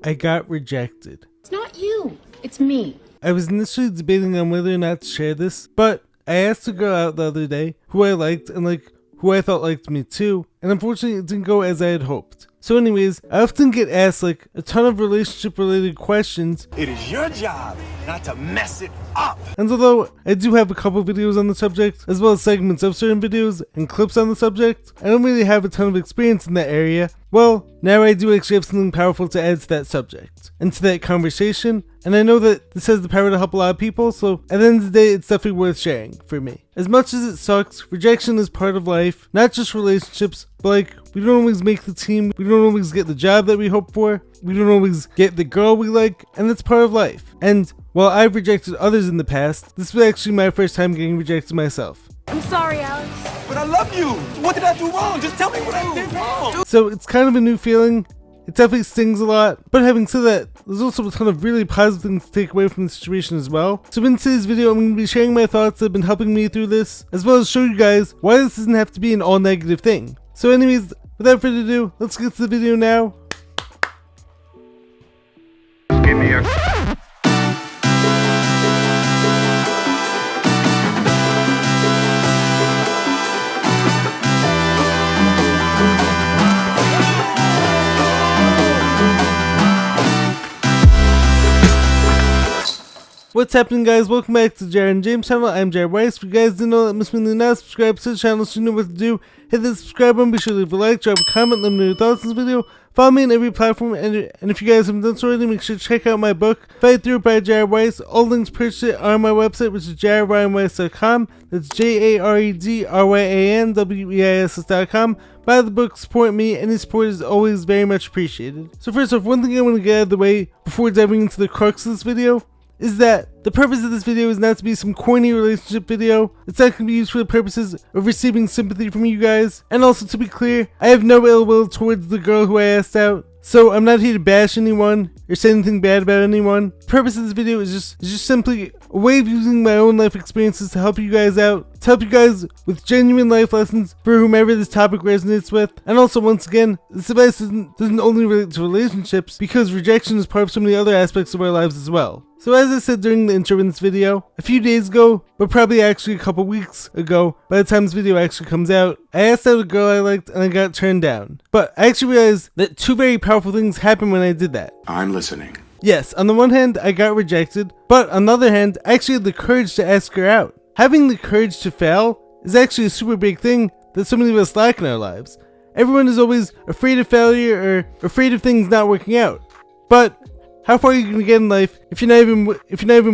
I got rejected. It's not you, it's me. I was initially debating on whether or not to share this, but I asked a girl out the other day who I liked and who I thought liked me too, and unfortunately it didn't go as I had hoped. So anyways, I often get asked a ton of relationship related questions. It is your job not to mess it up. And although I do have a couple videos on the subject, as well as segments of certain videos and clips on the subject, I don't really have a ton of experience in that area. Well, now I do actually have something powerful to add to that subject, and to that conversation, and I know that this has the power to help a lot of people, so at the end of the day, it's definitely worth sharing for me. As much as it sucks, rejection is part of life, not just relationships, but we don't always make the team, we don't always get the job that we hope for, we don't always get the girl we like, and that's part of life. And while I've rejected others in the past, this was actually my first time getting rejected myself. I'm sorry, Alex. But I love you. What did I do wrong? Just tell me what I did wrong. So it's kind of a new feeling. It definitely stings a lot, but having said that, there's also a ton of really positive things to take away from the situation as well. So in today's video, I'm going to be sharing my thoughts that have been helping me through this, as well as show you guys why this doesn't have to be an all negative thing. So anyways, without further ado, let's get to the video now. Give me a... What's happening, guys? Welcome back to Jared and James channel. I'm Jared Weiss. If you guys didn't know that, must mean not subscribe to the channel so you know what to do. Hit the subscribe button, be sure to leave a like, drop a comment, let me know your thoughts on this video. Follow me on every platform, and if you guys haven't done so already, make sure to check out my book, Fight Through It by Jared Weiss. All links purchased are on my website, which is jaredryanweiss.com. That's JAREDRYANWEISS.com. Buy the book, support me. Any support is always very much appreciated. So first off, one thing I want to get out of the way before diving into the crux of this video is that the purpose of this video is not to be some corny relationship video. It's not going to be used for the purposes of receiving sympathy from you guys. And also, to be clear, I have no ill will towards the girl who I asked out. So I'm not here to bash anyone or say anything bad about anyone. The purpose of this video is just simply a way of using my own life experiences to help you guys out, to help you guys with genuine life lessons for whomever this topic resonates with. And also, once again, this advice doesn't only relate to relationships, because rejection is part of so many other aspects of our lives as well. So as I said during the intro in this video, a few days ago, but probably actually a couple weeks ago, by the time this video actually comes out, I asked out a girl I liked and I got turned down. But I actually realized that two very powerful things happened when I did that. I'm listening. Yes, on the one hand, I got rejected, but on the other hand, I actually had the courage to ask her out. Having the courage to fail is actually a super big thing that so many of us lack in our lives. Everyone is always afraid of failure or afraid of things not working out. But how far are you going to get in life if you're not even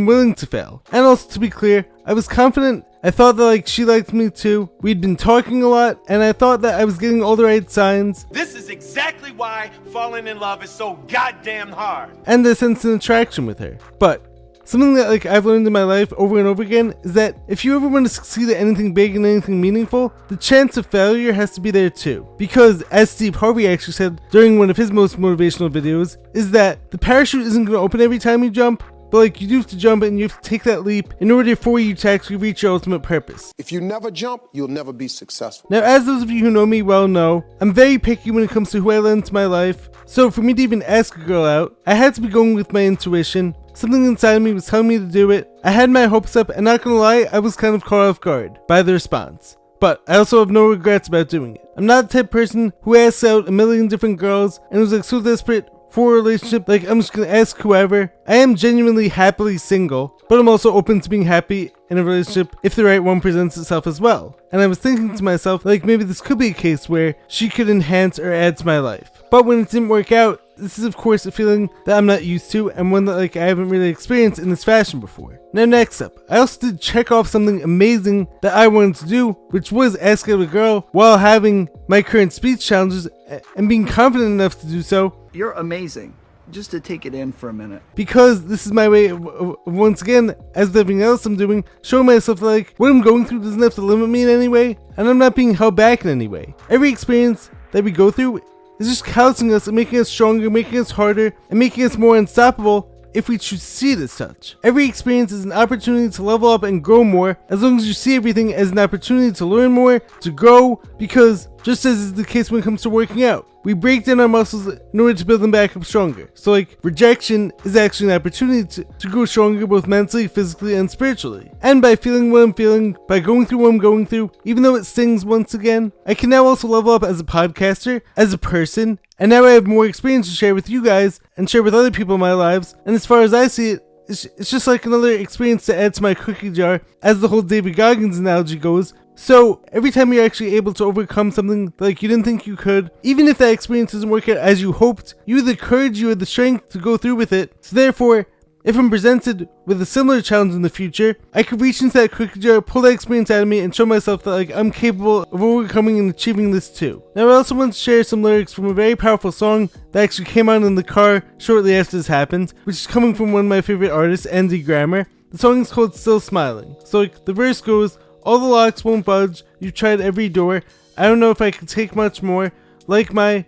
willing to fail? And also, to be clear, I was confident. I thought that she liked me too. We'd been talking a lot, and I thought that I was getting all the right signs. This is exactly why falling in love is so goddamn hard. And I sensed an attraction with her. But something that I've learned in my life over and over again is that if you ever want to succeed at anything big and anything meaningful, the chance of failure has to be there too. Because as Steve Harvey actually said during one of his most motivational videos, is that the parachute isn't going to open every time you jump, but you do have to jump and you have to take that leap in order for you to actually reach your ultimate purpose. If you never jump, you'll never be successful. Now, as those of you who know me well know, I'm very picky when it comes to who I let into my life. So for me to even ask a girl out, I had to be going with my intuition. Something inside of me was telling me to do it. I had my hopes up, and not gonna lie, I was kind of caught off guard by the response. But I also have no regrets about doing it. I'm not the type of person who asks out a million different girls and was so desperate for a relationship, I'm just gonna ask whoever. I am genuinely happily single, but I'm also open to being happy in a relationship if the right one presents itself as well. And I was thinking to myself, maybe this could be a case where she could enhance or add to my life. But when it didn't work out, this is of course a feeling that I'm not used to, and one that I haven't really experienced in this fashion before. Now next up, I also did check off something amazing that I wanted to do, which was ask out a girl while having my current speech challenges and being confident enough to do so. You're amazing. Just to take it in for a minute. Because this is my way of once again, as with everything else I'm doing, showing myself what I'm going through doesn't have to limit me in any way, and I'm not being held back in any way. Every experience that we go through is just callousing us and making us stronger, making us harder, and making us more unstoppable if we choose to see it as such. Every experience is an opportunity to level up and grow more, as long as you see everything as an opportunity to learn more, to grow, because just as is the case when it comes to working out, we break down our muscles in order to build them back up stronger. So like, rejection is actually an opportunity to grow stronger both mentally, physically, and spiritually. And by feeling what I'm feeling, by going through what I'm going through, even though it stings once again, I can now also level up as a podcaster, as a person, and now I have more experience to share with you guys and share with other people in my lives. And as far as I see it, it's just like another experience to add to my cookie jar, as the whole David Goggins analogy goes. So every time you're actually able to overcome something like you didn't think you could, even if that experience doesn't work out as you hoped, you have the courage, you have the strength to go through with it. So therefore, if I'm presented with a similar challenge in the future, I could reach into that cookie jar, pull that experience out of me, and show myself that like I'm capable of overcoming and achieving this too. Now I also want to share some lyrics from a very powerful song that actually came out in the car shortly after this happened, which is coming from one of my favorite artists, Andy Grammer. The song is called Still Smiling. So like, the verse goes, all the locks won't budge, you've tried every door, I don't know if I can take much more, like my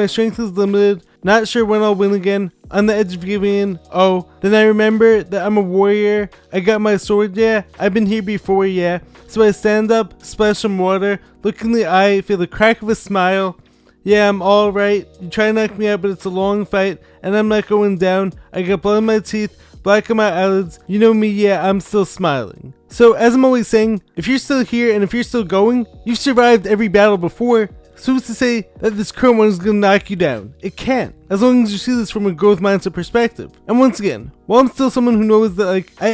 strength is limited, not sure when I'll win again, on the edge of giving in, oh, then I remember that I'm a warrior, I got my sword, yeah, I've been here before, yeah, so I stand up, splash some water, look in the eye, feel the crack of a smile, yeah, I'm alright, you try to knock me out but it's a long fight, and I'm not going down, I got blood in my teeth, black on my eyelids, you know me, yeah, I'm still smiling. So as I'm always saying, if you're still here and if you're still going, you've survived every battle before, so who's to say that this current one is going to knock you down? It can't, as long as you see this from a growth mindset perspective. And once again, while I'm still someone who knows that like I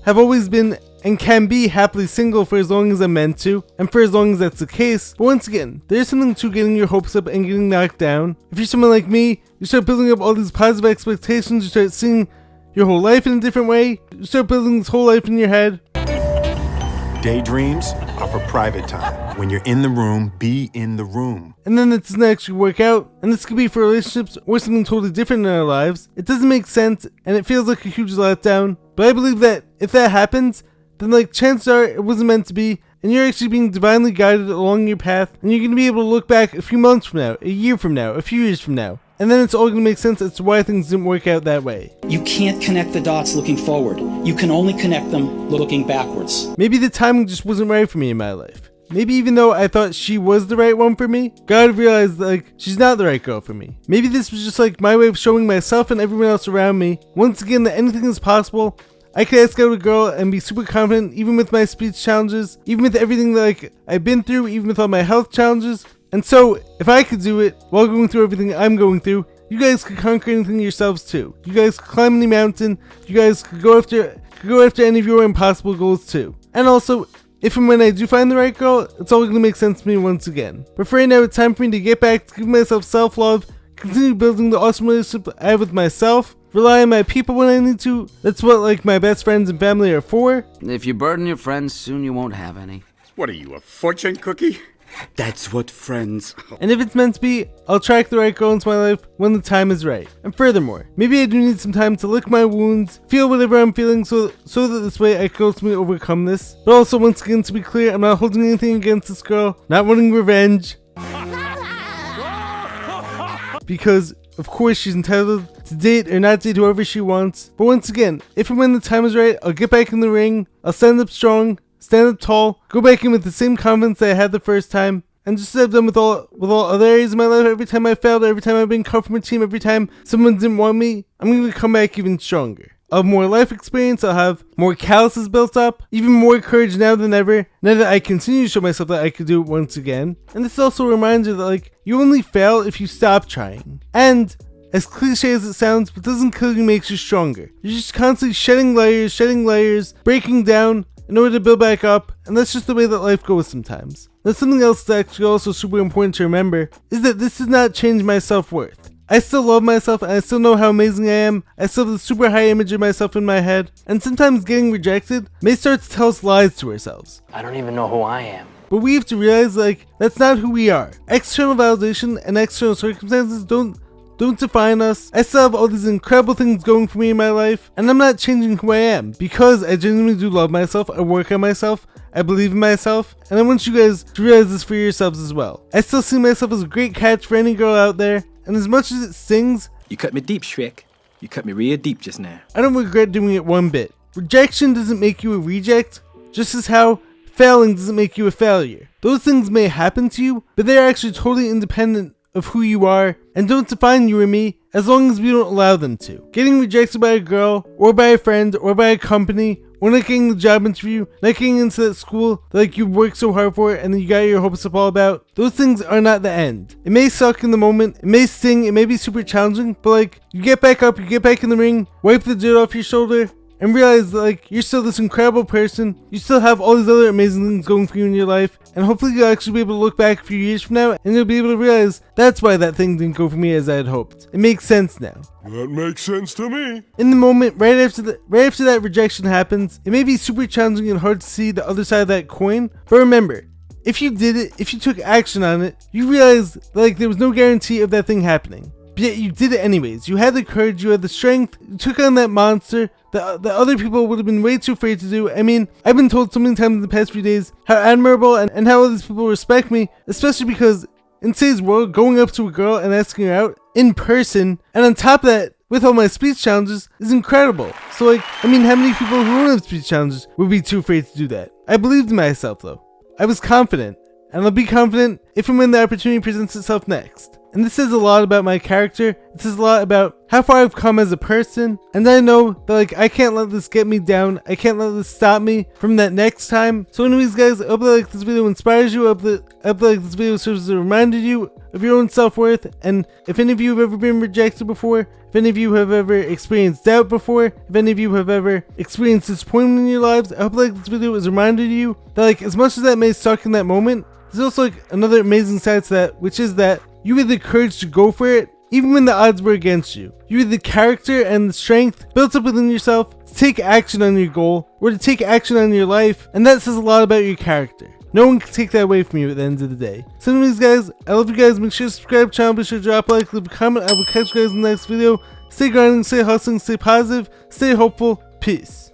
have always been, and can be happily single for as long as I'm meant to, and for as long as that's the case, but once again, there's something to getting your hopes up and getting knocked down. If you're someone like me, you start building up all these positive expectations, you start seeing your whole life in a different way, you start building this whole life in your head. Daydreams are for private time. When you're in the room, be in the room. And then it doesn't actually work out, and this could be for relationships or something totally different in our lives. It doesn't make sense, and it feels like a huge letdown, but I believe that if that happens, then like chances are it wasn't meant to be, and you're actually being divinely guided along your path, and you're going to be able to look back a few months from now, a year from now, a few years from now, and then it's all going to make sense as to why things didn't work out that way. You can't connect the dots looking forward. You can only connect them looking backwards. Maybe the timing just wasn't right for me in my life. Maybe even though I thought she was the right one for me, God realized that like she's not the right girl for me. Maybe this was just like my way of showing myself and everyone else around me, once again, that anything is possible. I could ask out a girl and be super confident, even with my speech challenges, even with everything that like I've been through, even with all my health challenges. And so, if I could do it while going through everything I'm going through, you guys could conquer anything yourselves too. You guys could climb any mountain. You guys could go after any of your impossible goals too. And also, if and when I do find the right girl, it's all going to make sense to me once again. But for right now, it's time for me to get back to giving myself self-love, continue building the awesome relationship I have with myself, rely on my people when I need to. That's what like my best friends and family are for. If you burden your friends, soon you won't have any. What are you, a fortune cookie? That's what friends... And if it's meant to be, I'll attract the right girl into my life when the time is right. And furthermore, maybe I do need some time to lick my wounds, feel whatever I'm feeling so that this way I can ultimately overcome this. But also, once again, to be clear, I'm not holding anything against this girl, not wanting revenge. Because, of course, she's entitled to date or not date whoever she wants. But once again, if and when the time is right, I'll get back in the ring, I'll stand up strong, stand up tall, go back in with the same confidence that I had the first time, and just as I've done with all other areas of my life, every time I failed, every time I've been cut from a team, every time someone didn't want me, I'm going to come back even stronger. I'll have more life experience, I'll have more calluses built up, even more courage now than ever, now that I continue to show myself that I could do it once again. And this also reminds you that like, you only fail if you stop trying. And as cliche as it sounds, what doesn't kill you makes you stronger. You're just constantly shedding layers, breaking down, in order to build back up, and that's just the way that life goes sometimes. Now something else that's actually also super important to remember is that this does not change my self-worth. I still love myself and I still know how amazing I am, I still have a super high image of myself in my head, and sometimes getting rejected may start to tell us lies to ourselves. I don't even know who I am. But we have to realize like, that's not who we are. External validation and external circumstances don't define us. I still have all these incredible things going for me in my life, and I'm not changing who I am because I genuinely do love myself, I work on myself, I believe in myself, and I want you guys to realize this for yourselves as well. I still see myself as a great catch for any girl out there, and as much as it stings, you cut me deep, Shrek. You cut me real deep just now. I don't regret doing it one bit. Rejection doesn't make you a reject, just as how failing doesn't make you a failure. Those things may happen to you, but they are actually totally independent of who you are and don't define you or me as long as we don't allow them to. Getting rejected by a girl or by a friend or by a company, or not getting the job interview, not getting into that school that like you worked so hard for and then you got your hopes up all about, those things are not the end. It may suck in the moment, it may sting, it may be super challenging, but like you get back up, you get back in the ring, wipe the dirt off your shoulder, and realize that like you're still this incredible person, you still have all these other amazing things going for you in your life, and hopefully you'll actually be able to look back a few years from now and you'll be able to realize that's why that thing didn't go for me as I had hoped. It makes sense now. That makes sense to me. In the moment, right after that rejection happens, it may be super challenging and hard to see the other side of that coin, but remember, if you did it, if you took action on it, you realize that, like there was no guarantee of that thing happening. But yet you did it anyways. You had the courage, you had the strength, you took on that monster that other people would have been way too afraid to do. I mean, I've been told so many times in the past few days how admirable and how all these people respect me, especially because in today's world, going up to a girl and asking her out in person, and on top of that, with all my speech challenges, is incredible. So like, I mean, how many people who don't have speech challenges would be too afraid to do that? I believed in myself though. I was confident, and I'll be confident if and when the opportunity presents itself next. And this says a lot about my character, it says a lot about how far I've come as a person, and I know that like I can't let this get me down, I can't let this stop me from that next time. So anyways guys, I hope that like this video inspires you, I hope that like this video serves as a reminder to you of your own self-worth, and if any of you have ever been rejected before, if any of you have ever experienced doubt before, if any of you have ever experienced disappointment in your lives, I hope like this video is a reminder to you that like as much as that may suck in that moment, there's also like another amazing side to that, which is that you had the courage to go for it, even when the odds were against you. You had the character and the strength built up within yourself to take action on your goal, or to take action on your life, and that says a lot about your character. No one can take that away from you at the end of the day. So anyways guys, I love you guys, make sure to subscribe to the channel, be sure to drop a like, leave a comment, I will catch you guys in the next video. Stay grinding, stay hustling, stay positive, stay hopeful, peace.